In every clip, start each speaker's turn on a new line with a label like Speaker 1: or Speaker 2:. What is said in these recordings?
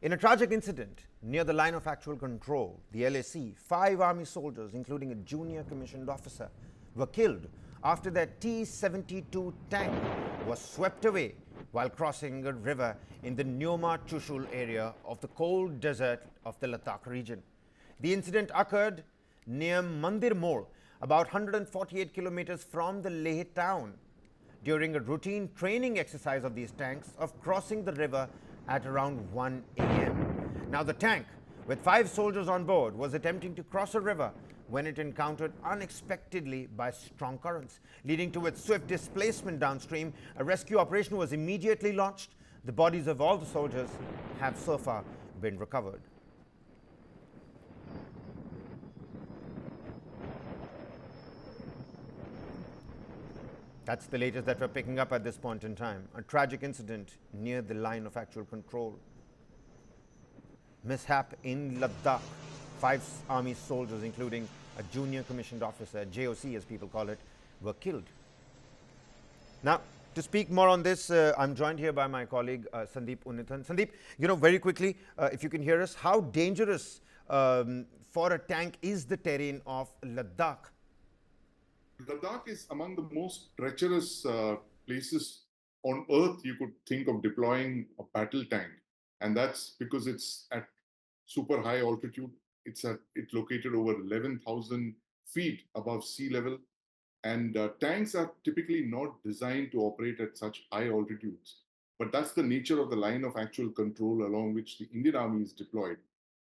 Speaker 1: In a tragic incident near the line of actual control, the LAC, 5 army soldiers, including a junior commissioned officer, were killed after their T-72 tank was swept away while crossing a river in the Nyoma-Chushul area of the cold desert of the Ladakh region. The incident occurred near Mandir Morh, about 148 kilometers from the Leh town, during a routine training exercise of these tanks of crossing the river at around 1 a.m. Now, the tank, with 5 soldiers on board, was attempting to cross a river when it encountered unexpectedly by strong currents, leading to its swift displacement downstream. A rescue operation was immediately launched. The bodies of all the soldiers have so far been recovered. That's the latest that we're picking up at this point in time. A tragic incident near the line of actual control. Mishap in Ladakh. 5 army soldiers, including a junior commissioned officer, JOC as people call it, were killed. Now, to speak more on this, I'm joined here by my colleague Sandeep Unnithan. Sandeep, very quickly, if you can hear us, how dangerous for a tank is the terrain of Ladakh?
Speaker 2: Ladakh is among the most treacherous places on earth you could think of deploying a battle tank. And that's because it's at super high altitude. It's located over 11,000 feet above sea level. And tanks are typically not designed to operate at such high altitudes. But that's the nature of the line of actual control along which the Indian Army is deployed.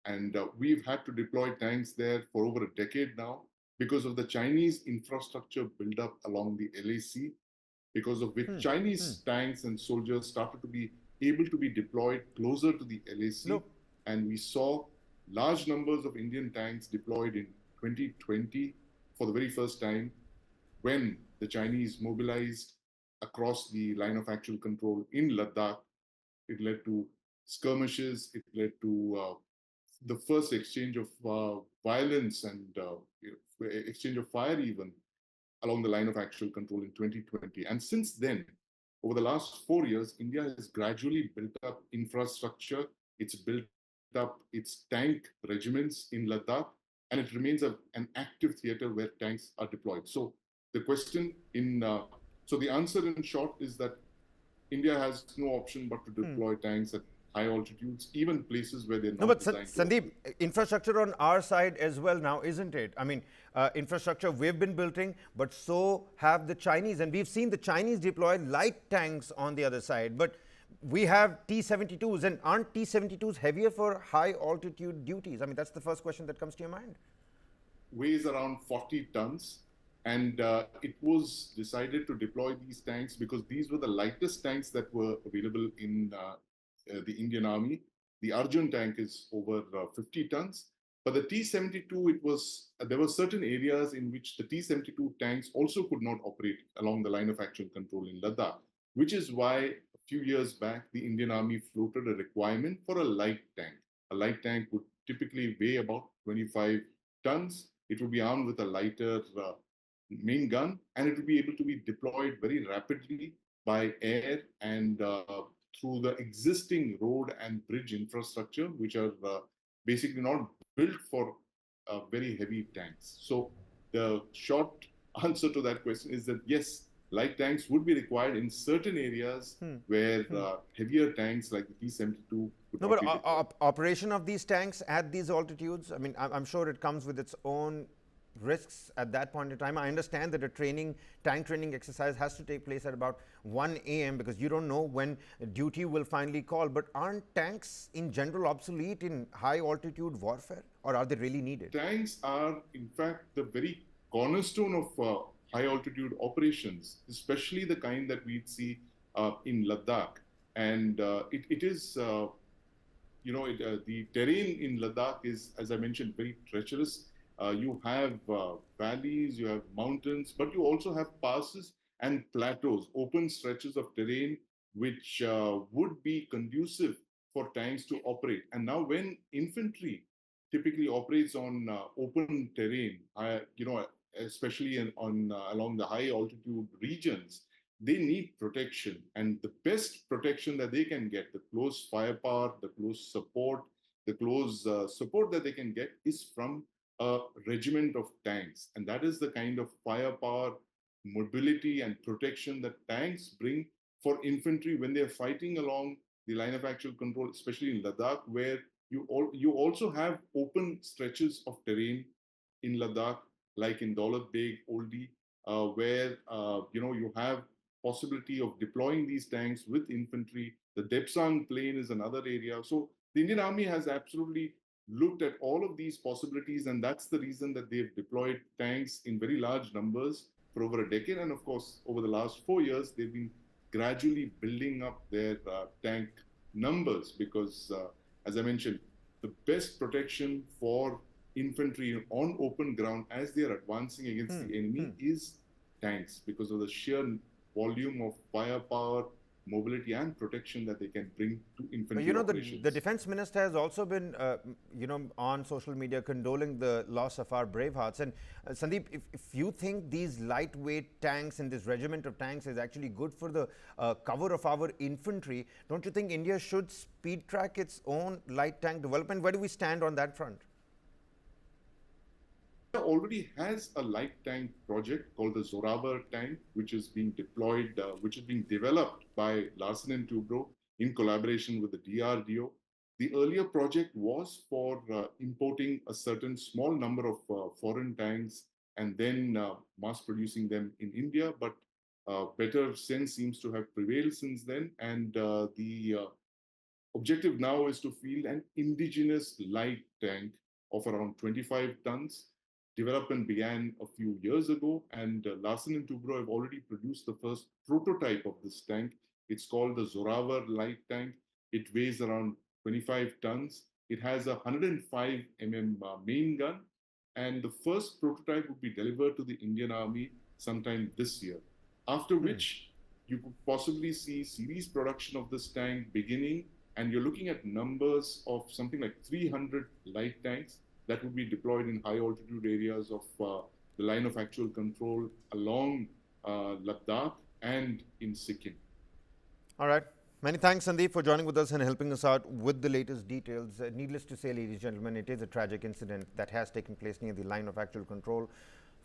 Speaker 2: And we've had to deploy tanks there for over a decade now, because of the Chinese infrastructure built up along the LAC, because of which Chinese tanks and soldiers started to be able to be deployed closer to the LAC. And we saw large numbers of Indian tanks deployed in 2020 for the very first time, when the Chinese mobilized across the line of actual control in Ladakh. It led to skirmishes, it led to the first exchange of violence and exchange of fire even along the line of actual control in 2020. And since then, over the last 4 years, India has gradually built up infrastructure. It's built up its tank regiments in Ladakh, and it remains an active theater where tanks are deployed. So the question so the answer in short is that India has no option but to deploy tanks at high altitudes, even places where they're not.
Speaker 1: No, but Sandeep, infrastructure on our side as well now, isn't it? I mean, infrastructure we've been building, but so have the Chinese. And we've seen the Chinese deploy light tanks on the other side. But we have T-72s, and aren't T-72s heavier for high altitude duties? I mean, that's the first question that comes to your mind.
Speaker 2: Weighs around 40 tons. And it was decided to deploy these tanks because these were the lightest tanks that were available in the Indian Army. The Arjun tank is over 50 tons. But the T-72, there were certain areas in which the T-72 tanks also could not operate along the line of actual control in Ladakh, which is why a few years back, the Indian Army floated a requirement for a light tank. A light tank would typically weigh about 25 tons. It would be armed with a lighter main gun, and it would be able to be deployed very rapidly by air and through the existing road and bridge infrastructure, which are basically not built for very heavy tanks. So the short answer to that question is that yes, light tanks would be required in certain areas where heavier tanks like the T-72 could not be deployed.
Speaker 1: Operation of these tanks at these altitudes, I mean, I'm sure it comes with its own risks at that point in time. I understand that a tank training exercise has to take place at about 1 a.m. because you don't know when duty will finally call. But aren't tanks in general obsolete in high altitude warfare, or are they really needed?
Speaker 2: Tanks are, in fact, the very cornerstone of high altitude operations, especially the kind that we'd see in Ladakh. And it is, the terrain in Ladakh is, as I mentioned, very treacherous. You have valleys, you have mountains, but you also have passes and plateaus, open stretches of terrain, which would be conducive for tanks to operate. And now when infantry typically operates on open terrain, especially along the high altitude regions, they need protection. And the best protection that they can get, the close firepower, the close support, the close support that they can get is from a regiment of tanks. And that is the kind of firepower, mobility, and protection that tanks bring for infantry when they're fighting along the line of actual control, especially in Ladakh, where you also have open stretches of terrain in Ladakh, like in Daulat Beg, Oldie, where you have possibility of deploying these tanks with infantry. The Depsang plain is another area. So the Indian Army has absolutely looked at all of these possibilities, and that's the reason that they've deployed tanks in very large numbers for over a decade. And of course, over the last 4 years, they've been gradually building up their tank numbers because, as I mentioned, the best protection for infantry on open ground as they are advancing against the enemy is tanks, because of the sheer volume of firepower, mobility, and protection that they can bring to infantry operations.
Speaker 1: The defense minister has also been, on social media condoling the loss of our brave hearts. And Sandeep, if you think these lightweight tanks and this regiment of tanks is actually good for the cover of our infantry, don't you think India should speed track its own light tank development? Where do we stand on that front?
Speaker 2: Already has a light tank project called the Zoravar tank, which is being deployed, which is being developed by Larsen and Toubro in collaboration with the DRDO. The earlier project was for importing a certain small number of foreign tanks and then mass producing them in India, but better sense seems to have prevailed since then. And the objective now is to field an indigenous light tank of around 25 tons. Development began a few years ago, and Larsen and Toubro have already produced the first prototype of this tank. It's called the Zoravar light tank. It weighs around 25 tons. It has a 105 main gun, and the first prototype would be delivered to the Indian Army sometime this year. After which, you could possibly see series production of this tank beginning, and you're looking at numbers of something like 300 light tanks that would be deployed in high altitude areas of the line of actual control along Ladakh and in Sikkim.
Speaker 1: All right. Many thanks, Sandeep, for joining with us and helping us out with the latest details. Needless to say, ladies and gentlemen, it is a tragic incident that has taken place near the line of actual control.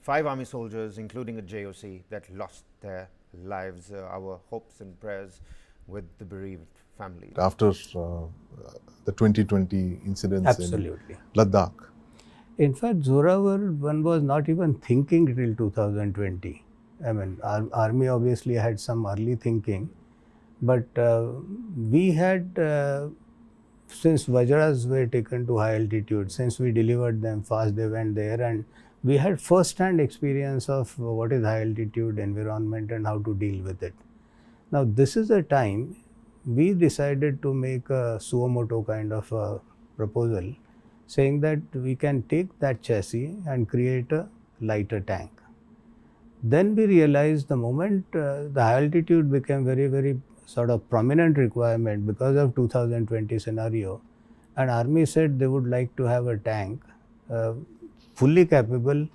Speaker 1: 5 Army soldiers, including a JOC, that lost their lives. Our hopes and prayers with the bereaved family.
Speaker 3: After the 2020 incidents in Ladakh.
Speaker 4: In fact, Zoravar, one was not even thinking till 2020. I mean, our army obviously had some early thinking, but we had, since Vajras were taken to high altitude, since we delivered them fast, they went there, and we had first-hand experience of what is high altitude environment and how to deal with it. Now, this is a time we decided to make a suo motu kind of a proposal, saying that we can take that chassis and create a lighter tank. Then we realized the moment the high altitude became very, very sort of prominent requirement because of 2020 scenario, and Army said they would like to have a tank fully capable,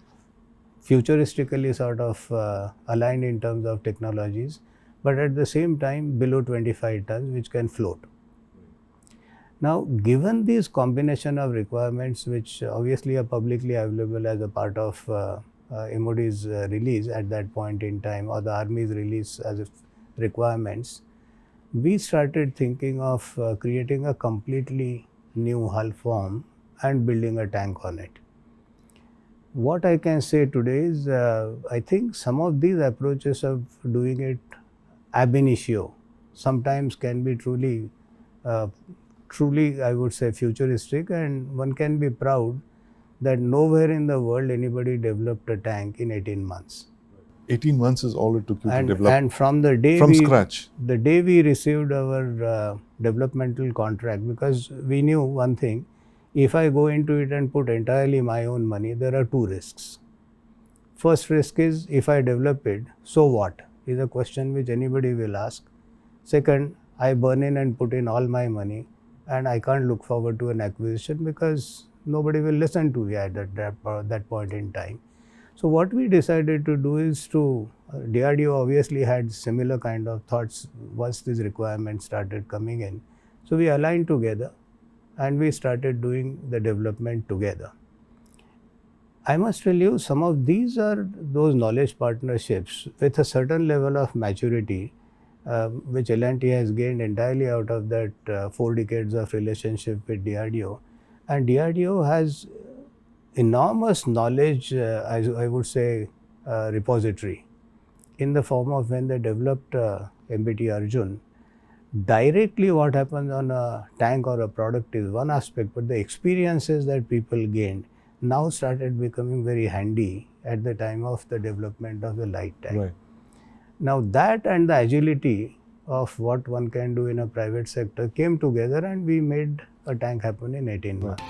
Speaker 4: futuristically sort of aligned in terms of technologies, but at the same time below 25 tons, which can float. Now, given this combination of requirements, which obviously are publicly available as a part of MOD's release at that point in time, or the Army's release as requirements, we started thinking of creating a completely new hull form and building a tank on it. What I can say today is, I think some of these approaches of doing it ab initio sometimes can be truly, I would say, futuristic, and one can be proud that nowhere in the world anybody developed a tank in 18 months.
Speaker 3: 18 months is all it took you to develop.
Speaker 4: And from the day
Speaker 3: scratch.
Speaker 4: The day we received our developmental contract, because we knew one thing, if I go into it and put entirely my own money, there are 2 risks. First risk is, if I develop it, so what? Is a question which anybody will ask. Second, I burn in and put in all my money, and I can't look forward to an acquisition because nobody will listen to me at that point in time. So what we decided to do is to, DRDO obviously had similar kind of thoughts once these requirements started coming in. So we aligned together and we started doing the development together. I must tell you, some of these are those knowledge partnerships with a certain level of maturity, which L&T has gained entirely out of that 4 decades of relationship with DRDO. And DRDO has enormous knowledge, I would say, repository in the form of when they developed MBT Arjun. Directly what happens on a tank or a product is one aspect, but the experiences that people gained now started becoming very handy at the time of the development of the light tank.
Speaker 3: Right.
Speaker 4: Now that and the agility of what one can do in a private sector came together and we made a tank happen in 18 months.